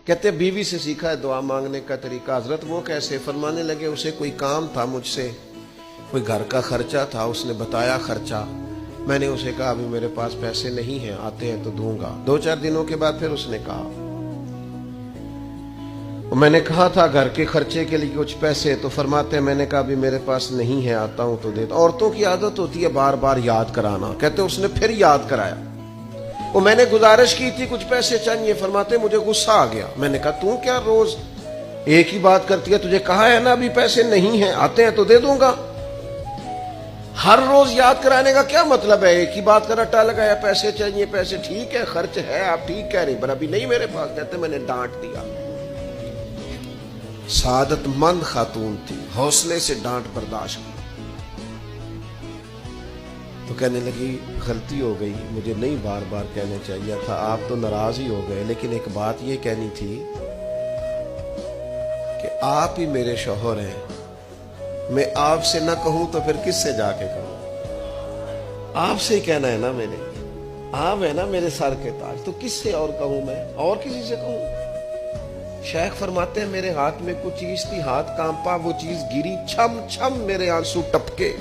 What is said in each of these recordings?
کہتے بیوی سے سیکھا ہے دعا مانگنے کا طریقہ. حضرت وہ کیسے؟ فرمانے لگے اسے کوئی کام تھا مجھ سے، کوئی گھر کا خرچہ تھا، اس نے بتایا خرچہ، میں نے اسے کہا ابھی میرے پاس پیسے نہیں ہیں، آتے ہیں تو دوں گا. 2-4 دنوں کے بعد پھر اس نے کہا میں نے کہا تھا گھر کے خرچے کے لیے کچھ پیسے، تو فرماتے ہیں میں نے کہا ابھی میرے پاس نہیں ہے، آتا ہوں تو دیتا. عورتوں کی عادت ہوتی ہے بار بار یاد کرانا. کہتے اس نے پھر یاد کرایا. وہ میں نے گزارش کی تھی کچھ پیسے چاہیے، فرماتے مجھے غصہ آ گیا. میں نے کہا تو کیا روز ایک ہی بات کرتی ہے، تجھے کہا ہے نا ابھی پیسے نہیں ہیں، آتے ہیں تو دے دوں گا. ہر روز یاد کرانے کا کیا مطلب ہے؟ ایک ہی بات کا رٹا لگایا، پیسے چاہیے پیسے، ٹھیک ہے خرچ ہے آپ ٹھیک کہہ رہی پر ابھی نہیں میرے پاس. کہتے میں نے ڈانٹ دیا. سعادت مند خاتون تھی، حوصلے سے ڈانٹ برداشت کی. تو کہنے لگی غلطی ہو گئی، مجھے نہیں بار بار کہنے چاہیے تھا، آپ تو ناراض ہی ہو گئے، لیکن ایک بات یہ کہنی تھی کہ آپ ہی میرے شوہر ہیں، میں آپ سے نہ کہوں تو پھر کس سے جا کے کہوں؟ آپ سے ہی کہنا ہے نا، میں نے آپ ہے نا میرے سر کے تاج، تو کس سے اور کہوں؟ میں اور کسی سے کہوں؟ شیخ فرماتے ہیں میرے ہاتھ میں کچھ چیز تھی، ہاتھ کانپا، وہ چیز گری، چھم چھم میرے آنسو ٹپکے،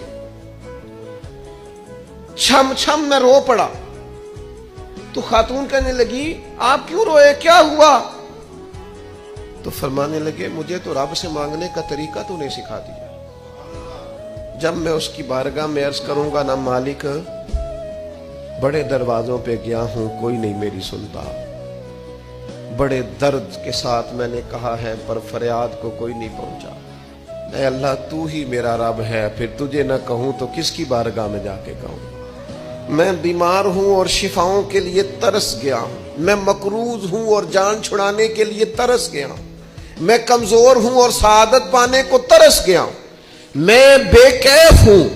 چھم چھم میں رو پڑا. تو خاتون کہنے لگی آپ کیوں روئے، کیا ہوا؟ تو فرمانے لگے مجھے تو رب سے مانگنے کا طریقہ تو نے سکھا دیا. جب میں اس کی بارگاہ میں عرض کروں گا نا مالک بڑے دروازوں پہ گیا ہوں کوئی نہیں میری سنتا، بڑے درد کے ساتھ میں نے کہا ہے پر فریاد کو کوئی نہیں پہنچا. اے اللہ تو ہی میرا رب ہے، پھر تجھے نہ کہوں تو کس کی بارگاہ میں جا کے کہوں؟ میں بیمار ہوں اور شفاؤں کے لیے ترس گیا ہوں، میں مقروض ہوں اور جان چھڑانے کے لیے ترس گیا ہوں، میں کمزور ہوں اور سعادت پانے کو ترس گیا ہوں، میں بے کیف ہوں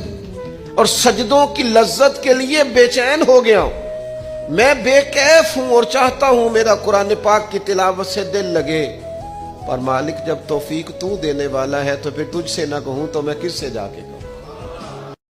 اور سجدوں کی لذت کے لیے بے چین ہو گیا ہوں، میں بے کیف ہوں اور چاہتا ہوں میرا قرآن پاک کی تلاوت سے دل لگے. پر مالک جب توفیق تو دینے والا ہے تو پھر تجھ سے نہ کہوں تو میں کس سے جا کے کہوں؟